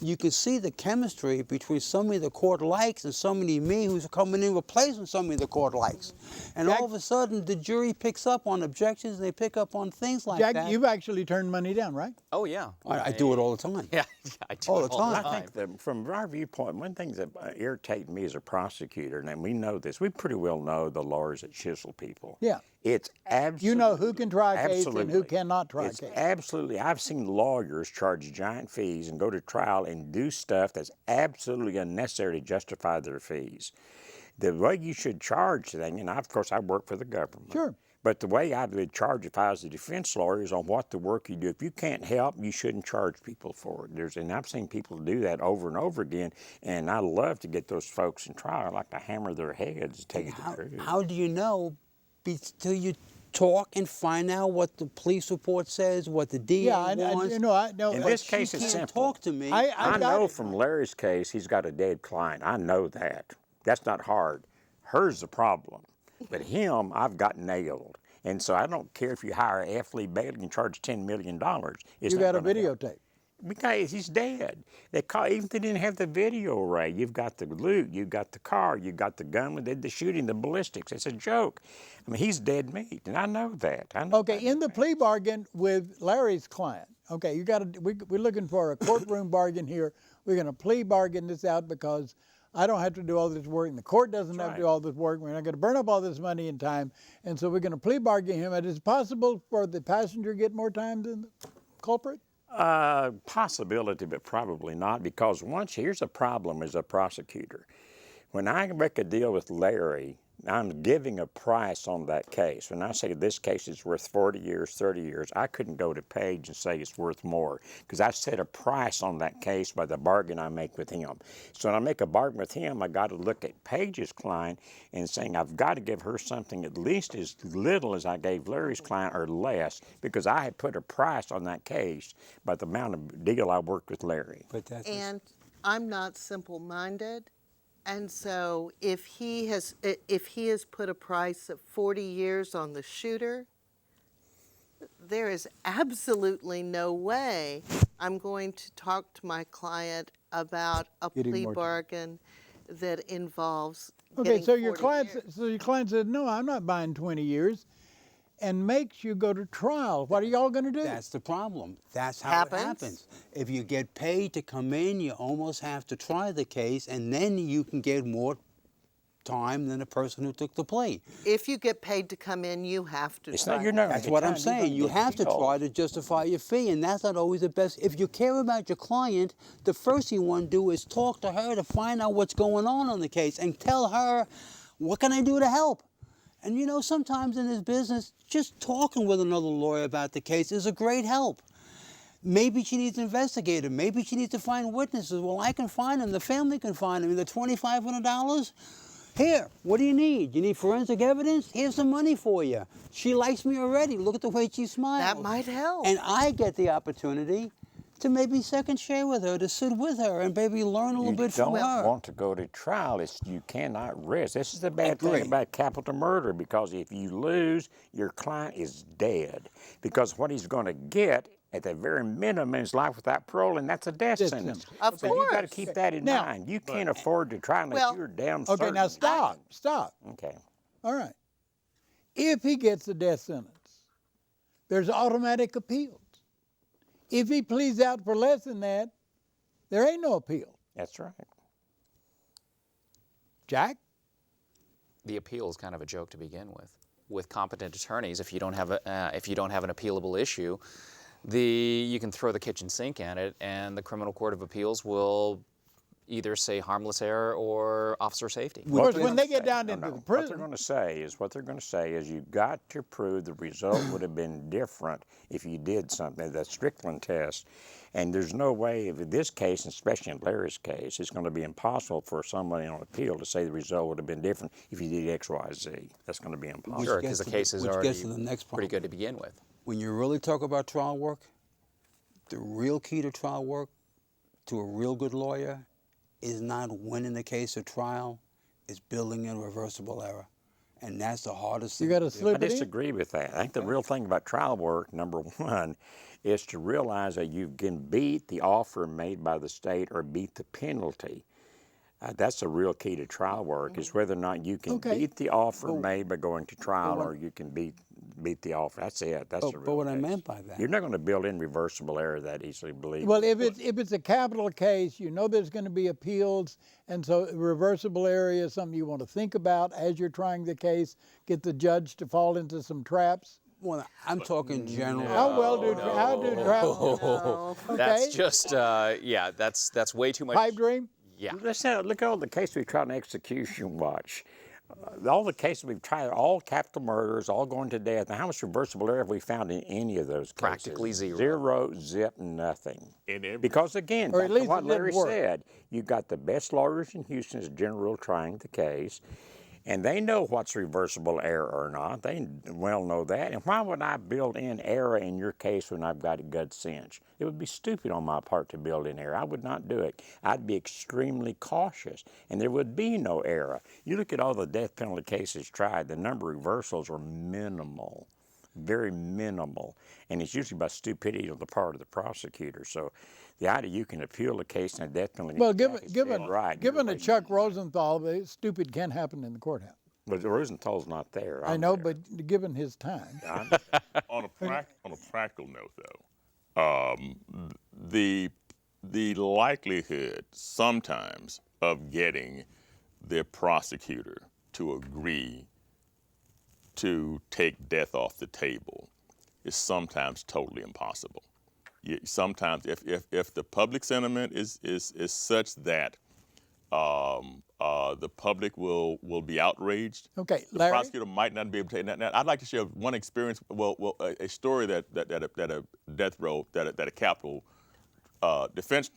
You can see the chemistry between somebody the court likes and somebody, me, who's coming in replacing somebody the court likes. And all of a sudden, the jury picks up on objections, and they pick up on things like Jack, that. you've actually turned money down, right? Oh yeah. I do it all the time. Yeah, I do All it the all the time. time. I think that from our viewpoint, one thing that irritates me as a prosecutor, and we know this, we pretty well know the lawyers that chisel people. Yeah. It's absolutely. You know who can try a case and who absolutely. cannot try a It's case. absolutely. I've seen lawyers charge giant fees and go to trial and do stuff that's absolutely unnecessary to justify their fees. The way you should charge things, and of course I work for the government. Sure. But the way I would charge if I was a defense lawyer is on what the work you do. If you can't help, you shouldn't charge people for it. And I've seen people do that over and over again, and I love to get those folks in trial. I like to hammer their heads to tell you the truth. How do you know till you talk and find out what the police report says, what the DA wants? In this case, it's She can't simple. talk to me. I know from Larry's case, he's got a dead client. I know that. That's not hard. Her's the problem. But him, I've got nailed. And so I don't care if you hire F. Lee Bailey and charge $10 million. You got a videotape. Because he's dead. Even if they didn't have the video, Ray, you've got the loot, you've got the car, you've got the gun, they did the shooting, the ballistics. It's a joke. I mean, he's dead meat, and I know that. Okay, in the plea bargain with Larry's client, okay, we're looking for a courtroom bargain here. We're going to plea bargain this out because I don't have to do all this work, and the court doesn't have to do all this work. We're not going to burn up all this money and time, and so we're going to plea bargain him. And is it possible for the passenger to get more time than? culprit? Possibility, but probably not, because here's a problem as a prosecutor. When I make a deal with Larry, I'm giving a price on that case. When I say this case is worth 40 years, 30 years, I couldn't go to Page and say it's worth more, because I set a price on that case by the bargain I make with him. So when I make a bargain with him, I got to look at Page's client and saying I've got to give her something at least as little as I gave Larry's client or less, because I had put a price on that case by the amount of deal I worked with Larry. But that's And I'm not simple-minded. And so if he has put a price of 40 years on the shooter, there is absolutely no way I'm going to talk to my client about a Getting plea more time. bargain that involves Okay, getting so your 40 client, years. said, no, I'm not buying 20 years, and makes you go to trial. What are y'all going to do? That's the problem. That's how Happens. it happens. If you get paid to come in, you almost have to try the case, and then you can get more time than the person who took the plea. If you get paid to come in, you have to It's try. not, you're not gonna That's get what time, I'm you're saying. gonna You get have to killed. try to justify your fee, and that's not always the best. If you care about your client, the first thing you want to do is talk to her to find out what's going on the case and tell her, what can I do to help? And you know, sometimes in this business, just talking with another lawyer about the case is a great help. Maybe she needs an investigator. Maybe she needs to find witnesses. Well, I can find them. The family can find them. The $2,500? Here, what do you need? You need forensic evidence? Here's some money for you. She likes me already. Look at the way she smiles. That might help. And I get the opportunity to maybe second share with her, to sit with her, and maybe learn a little bit You from don't her. want to go to trial. You cannot risk. This is the bad Agree. thing about capital murder, because if you lose, your client is dead. Because what he's going to get at the very minimum is life without parole, and that's a death Death sentence. sentence. Of So you've got to course. keep that in Now- mind. You can't afford to try unless Well, you're damn Okay, certain. now stop. Okay. All right. If he gets a death sentence, there's automatic appeals. If he pleads out for less than that, there ain't no appeal. That's right. Jack? The appeal is kind of a joke to begin with. With competent attorneys, if you don't have an appealable issue, you can throw the kitchen sink at it, and the Criminal Court of Appeals will either say harmless error or officer safety. Of course, they're when they gonna get say- down no, into no. the What prison, they're going to say is you've got to prove the result would have been different if you did something, the Strickland test. And there's no way, in this case, especially in Larry's case, it's going to be impossible for somebody on appeal to say the result would have been different if you did X, Y, Z. That's going to be impossible. Sure, gets because the to case is which already gets to the next pretty problem. good to begin with. When you really talk about trial work, the real key to trial work, to a real good lawyer, is not winning the case or trial, it's building in reversible error. And that's the hardest you thing got to to do. slip I it in. disagree with that. I think the real thing about trial work, number one, is to realize that you can beat the offer made by the state or beat the penalty. That's the real key to trial work, is whether or not you can Okay. beat the offer made by going to trial, or you can beat the offer. That's it. That's the real But what I case. meant by that, You're not going to build in reversible error that easily, believe Well, me. if it's a capital case, you know there's going to be appeals, and so reversible area is something you want to think about as you're trying the case. Get the judge to fall into some traps. well, I'm talking general. How well do traps? No. Okay. That's just, that's way too much. Pipe dream. Yeah. Let's look at all the cases we've tried in execution watch. All the cases we've tried, all capital murders, all going to death. Now, how much reversible error have we found in any of those cases? Practically zero. Zero, zip, nothing. In every- Because again, Or back at to least what it didn't Larry work. said, you got the best lawyers in Houston as general trying the case, and they know what's reversible error or not. They well know that. And why would I build in error in your case when I've got a good cinch? It would be stupid on my part to build in error. I would not do it. I'd be extremely cautious, and there would be no error. You look at all the death penalty cases tried, the number of reversals are minimal, very minimal, and it's usually by stupidity on the part of the prosecutor. So the idea you can appeal a case in a death penalty Well, is dead right. given You're a Chuck Rosenthal, the stupid can happen in the courthouse. But Rosenthal's not there. I I'm know, there. but given his time, On a practical note, though, the likelihood sometimes of getting the prosecutor to agree to take death off the table is sometimes totally impossible. sometimes if the public sentiment is such that the public will be outraged. Okay, The Larry? prosecutor might not be able to take that. Now, I'd like to share one experience. A story that a death row that a capital defense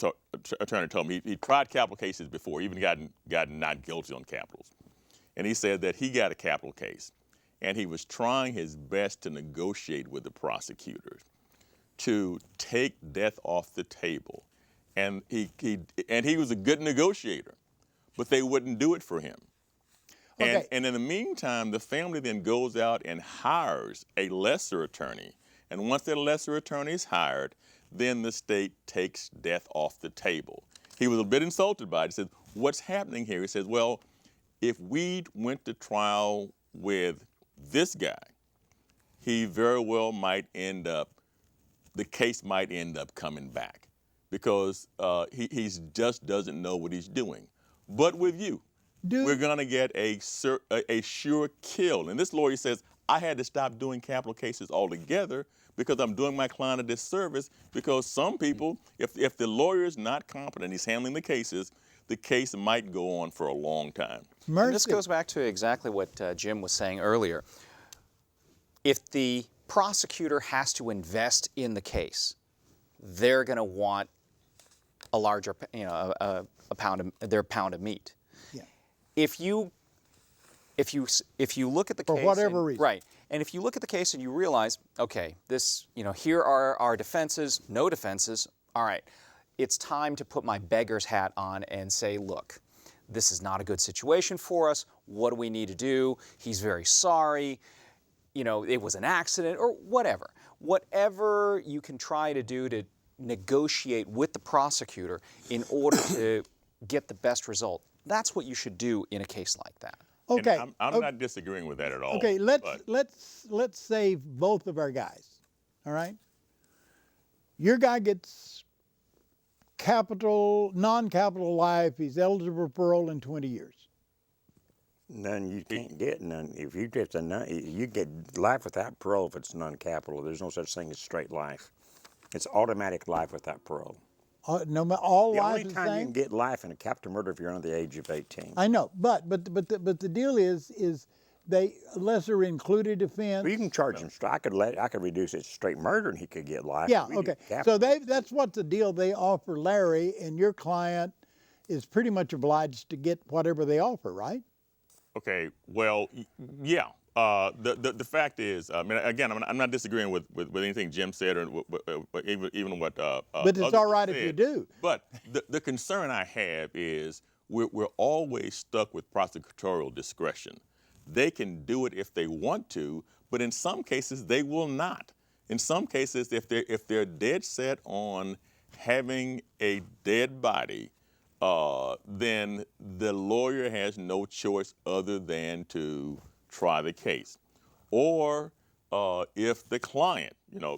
attorney told me. He tried capital cases before, even gotten not guilty on capitals, and he said that he got a capital case, and he was trying his best to negotiate with the prosecutors to take death off the table, and he was a good negotiator, but they wouldn't do it for him. Okay. And in the meantime, the family then goes out and hires a lesser attorney. And once that lesser attorney is hired, then the state takes death off the table. He was a bit insulted by it. He said, what's happening here? He says, well, if we went to trial with this guy, he very well might end up, the case might end up coming back because he just doesn't know what he's doing. But with you, we're going to get a sure kill. And this lawyer says, I had to stop doing capital cases altogether because I'm doing my client a disservice because some people, if the lawyer is not competent, he's handling the cases, the case might go on for a long time. And this goes back to exactly what Jim was saying earlier. If the prosecutor has to invest in the case, they're going to want a larger, a pound of meat. Yeah. If you look at the case for whatever reason, right, and if you look at the case and you realize, okay, this, here are our defenses, no defenses. All right, it's time to put my beggar's hat on and say, look, this is not a good situation for us. What do we need to do? He's very sorry. It was an accident or whatever. Whatever you can try to do to negotiate with the prosecutor in order to get the best result. That's what you should do in a case like that. Okay. And I'm not disagreeing with that at all. Okay, let's save both of our guys. All right? Your guy gets non-capital life. He's eligible for parole in 20 years. None, you can't get none. If you get you get life without parole if it's non-capital. There's no such thing as straight life. It's automatic life without parole. All The life only is the time you same? can get life in a capital murder if you're under the age of 18. I know, but the deal is they lesser included offense. Well, you can charge him. I could reduce it to straight murder, and he could get life. Yeah, We do okay. capital. So that's what the deal they offer Larry, and your client is pretty much obliged to get whatever they offer, right? Okay, well, yeah. The fact is, I mean, again, I'm not disagreeing with anything Jim said or even what. But it's others all right have if you said. do. But the concern I have is we're always stuck with prosecutorial discretion. They can do it if they want to, but in some cases they will not. In some cases, if they're dead set on having a dead body, then the lawyer has no choice other than to try the case. Or if the client,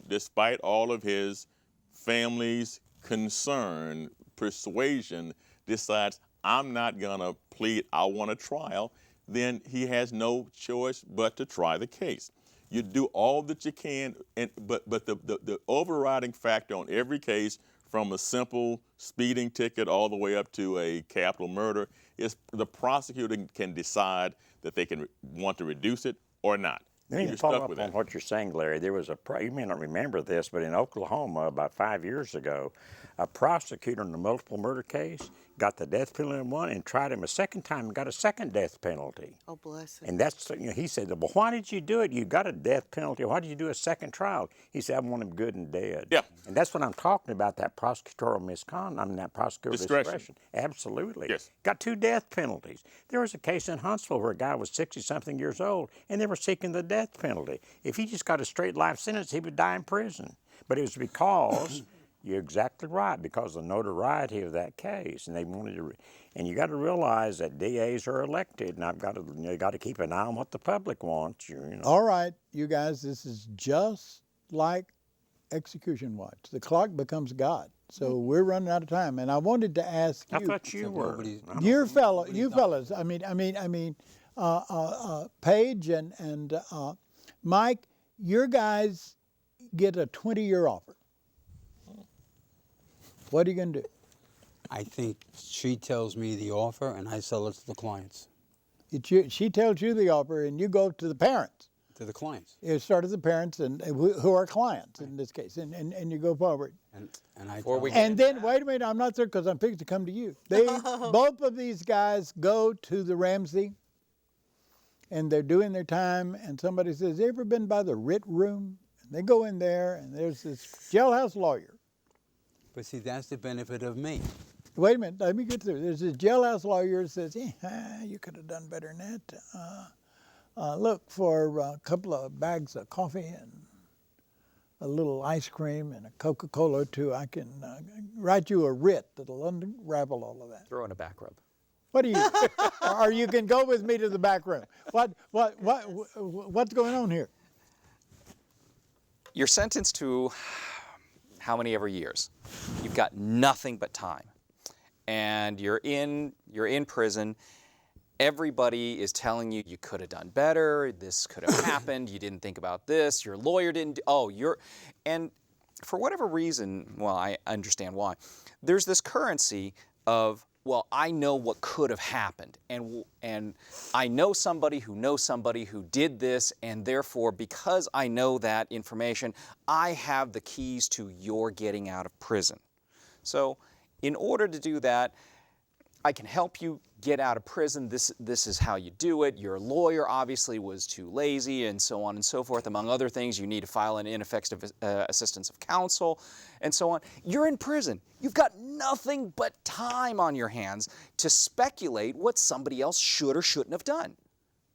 despite all of his family's concern, persuasion, decides, I'm not going to plead, I want a trial, then he has no choice but to try the case. You do all that you can, but the overriding factor on every case, from a simple speeding ticket all the way up to a capital murder, is the prosecutor can decide that they can want to reduce it or not. Let me You're follow stuck up with on that. what you're saying, Larry. There was you may not remember this, but in Oklahoma about 5 years ago, a prosecutor in a multiple murder case got the death penalty in one and tried him a second time and got a second death penalty. Oh, bless him. And that's, he said, well, why did you do it? You got a death penalty. Why did you do a second trial? He said, I want him good and dead. Yeah. And that's what I'm talking about, that prosecutorial misconduct. I mean, that prosecutorial discretion. Absolutely. Yes. Got 2 death penalties. There was a case in Huntsville where a guy was 60-something years old, and they were seeking the death penalty. If he just got a straight life sentence, he would die in prison. But it was because, you're exactly right, because of the notoriety of that case. And they wanted to, and you got to realize that DAs are elected, and you got to keep an eye on what the public wants. All right, you guys, this is just like execution watch. The clock becomes God. So we're running out of time, and I wanted to ask you. I thought you were. You fellas. I mean, Paige and Mike, your guys get a 20-year offer. What are you going to do? I think she tells me the offer, and I sell it to the clients. She tells you the offer, and you go to the parents. To the clients. You start at the parents, and who are clients in this case, and you go forward. And I Before tell we them, And then, wait a minute, I'm not there because I'm fixing to come to you. Both of these guys go to the Ramsey, and they're doing their time, and somebody says, you ever been by the writ room? And they go in there, and there's this jailhouse lawyer. but see, that's the benefit of me. Wait a minute, let me get through. There's this jailhouse lawyer that says, you could have done better than that. Look for a couple of bags of coffee and a little ice cream and a Coca-Cola too. I can write you a writ that'll unravel all of that. Throw in a back rub. What do you? Or you can go with me to the back room. What's going on here? You're sentenced to how many ever years? You've got nothing but time, and you're in prison. Everybody is telling you you could have done better. This could have happened. You didn't think about this. Your lawyer didn't. And for whatever reason, well, I understand why. There's this currency of, well, I know what could have happened, and I know somebody who did this, and therefore, because I know that information, I have the keys to your getting out of prison. So, in order to do that, I can help you get out of prison. This is how you do it. Your lawyer obviously was too lazy, and so on and so forth. Among other things, you need to file an ineffective assistance of counsel, and so on. You're in prison. You've got nothing but time on your hands to speculate what somebody else should or shouldn't have done.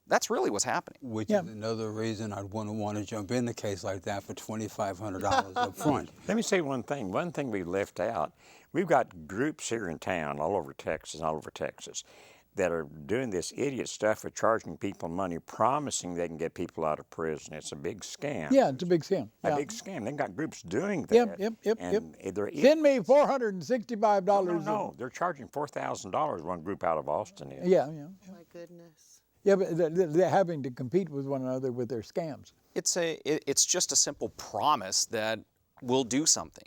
That's really what's happening. Which is another reason I'd want to jump in a case like that for $2,500 up front. Let me say one thing. One thing we left out. We've got groups here in town, all over Texas, that are doing this idiot stuff of charging people money, promising they can get people out of prison. It's a big scam. Yeah, it's a big scam. A big scam. They've got groups doing that. Yep. And they're Send me $465. No, they're charging $4,000. One group out of Austin is. Yeah. My goodness. Yeah, but they're having to compete with one another with their scams. It's just a simple promise that we'll do something.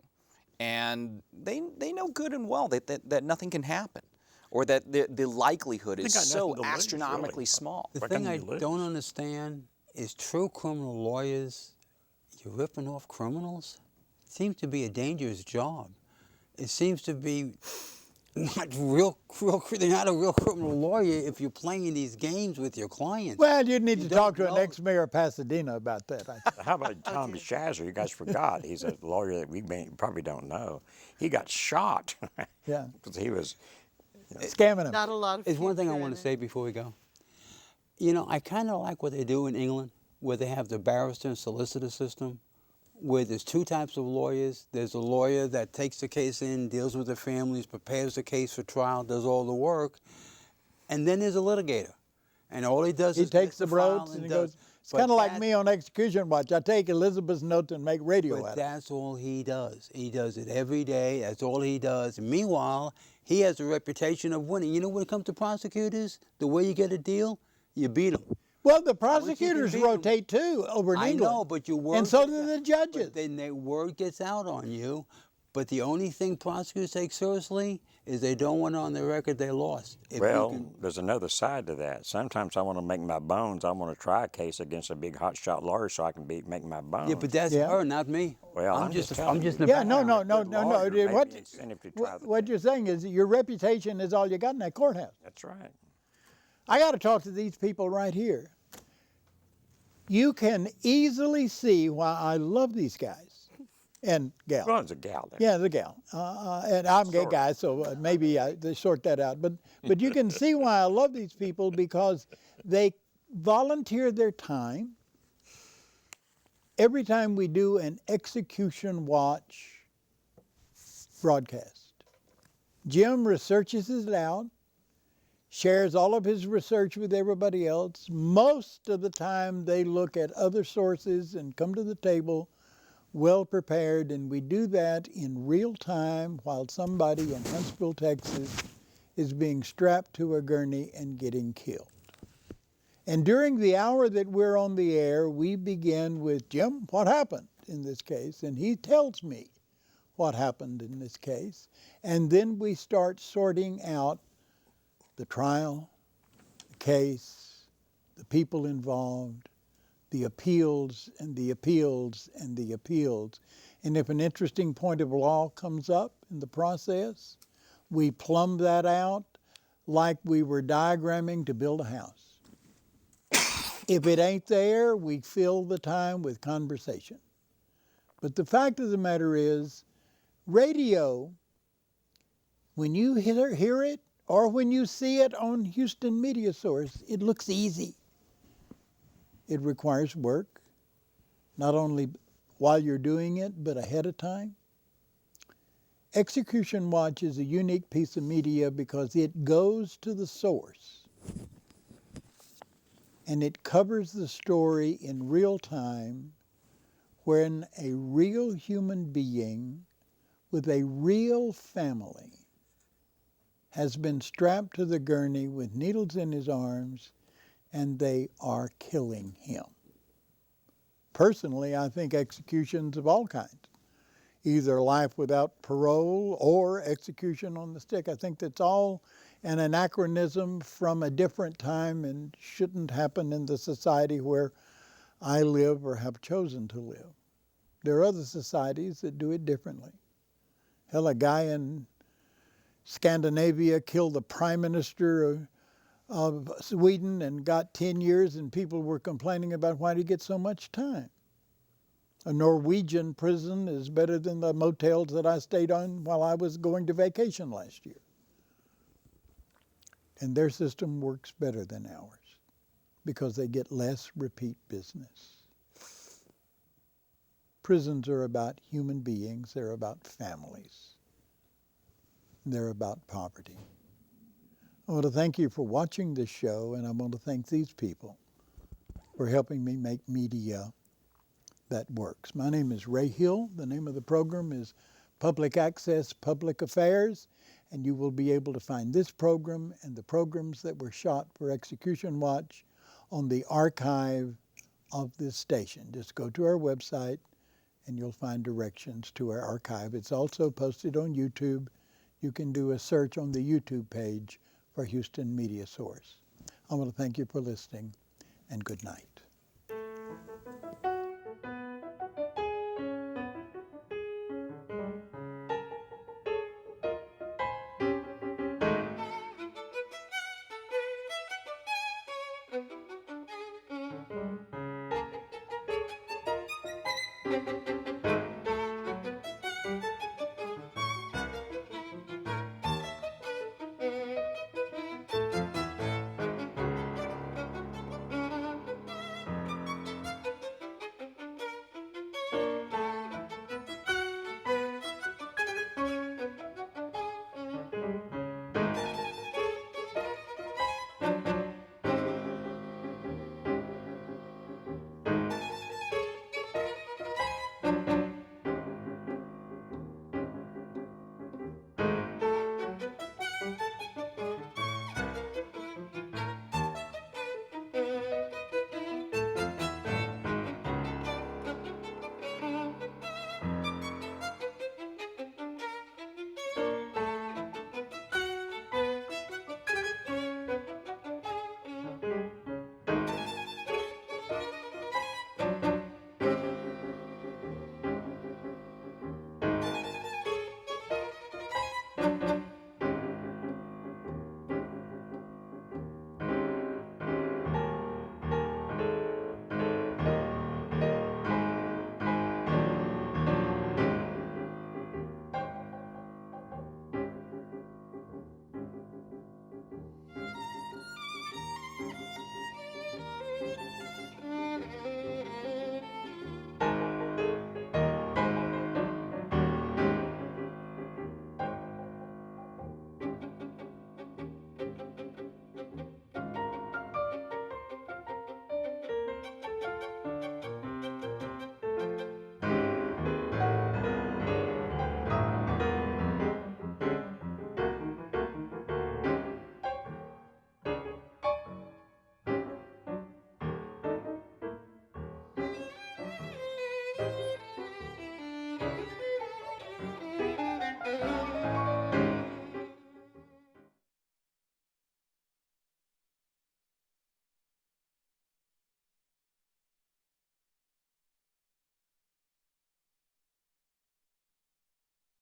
And they know good and well that nothing can happen, or that the likelihood is so nothing to lose, astronomically really. small. The What thing can I you lose? don't understand is true criminal lawyers, you're ripping off criminals? It seems to be a dangerous job. It seems to be not they're not a real criminal lawyer if you're playing these games with your clients. Well, you'd need to talk to don't an know. ex-mayor of Pasadena about that. How about Tommy Shazer? You guys forgot. He's a lawyer that we probably don't know. He got shot. Yeah. Because he was. Scamming them. Not a lot of There's one thing I future want in to it. say before we go. You know, I kind of like what they do in England, where they have the barrister and solicitor system, where there's two types of lawyers. There's a lawyer that takes the case in, deals with the families, prepares the case for trial, does all the work, and then there's a litigator. And all he does He is takes gets the file notes and he does- goes, it's but kind of like that- me on execution watch. I take Elizabeth's notes and make radio But out of it. that's all he does. He does it every day. That's all he does. And meanwhile, he has a reputation of winning. You know, when it comes to prosecutors, the way you get a deal, you beat them. Well, the you can prosecutors beat 'em- rotate too over in I England. know, but your word And so gets do out. the judges. But then the word gets out on you. But the only thing prosecutors take seriously is they don't want on their record they lost. If you Well, can- there's another side to that. Sometimes I want to make my bones. I want to try a case against a big hotshot lawyer so I can make my bones. yeah, but that's Yeah. her, not me. Well, I'm just telling you. the Yeah, no. Good lawyer, maybe What, incentive to try the what case. you're saying is your reputation is all you got in that courthouse. That's right. I got to talk to these people right here. You can easily see why I love these guys and gals. Well, it's a gal there. Yeah, the gal. And I'm a gay Sort of. guy, so maybe they sort that out. But you can see why I love these people because they volunteer their time. Every time we do an execution watch broadcast, Jim researches it out, shares all of his research with everybody else. Most of the time they look at other sources and come to the table well prepared, and we do that in real time while somebody in Huntsville, Texas is being strapped to a gurney and getting killed. And during the hour that we're on the air, we begin with, Jim, what happened in this case? And he tells me what happened in this case. And then we start sorting out the trial, the case, the people involved, the appeals and the appeals and the appeals. And if an interesting point of law comes up in the process, we plumb that out like we were diagramming to build a house. If it ain't there, we fill the time with conversation. But the fact of the matter is, radio, when you hear it or when you see it on Houston Media Source, it looks easy. It requires work, not only while you're doing it, but ahead of time. Execution Watch is a unique piece of media because it goes to the source and it covers the story in real time when a real human being with a real family has been strapped to the gurney with needles in his arms and they are killing him. Personally, I think executions of all kinds, either life without parole or execution on the stick, I think that's all an anachronism from a different time and shouldn't happen in the society where I live or have chosen to live. There are other societies that do it differently. Hell, a guy in Scandinavia killed the prime minister of Sweden and got 10 years, and people were complaining about why did he get so much time. A Norwegian prison is better than the motels that I stayed on while I was going to vacation last year. And their system works better than ours because they get less repeat business. Prisons are about human beings, they're about families, they're about poverty. I want to thank you for watching this show, and I want to thank these people for helping me make media that works. My name is Ray Hill. The name of the program is Public Access Public Affairs, and you will be able to find this program and the programs that were shot for Execution Watch on the archive of this station. Just go to our website and you'll find directions to our archive. It's also posted on YouTube. You can do a search on the YouTube page for Houston Media Source. I want to thank you for listening, and good night.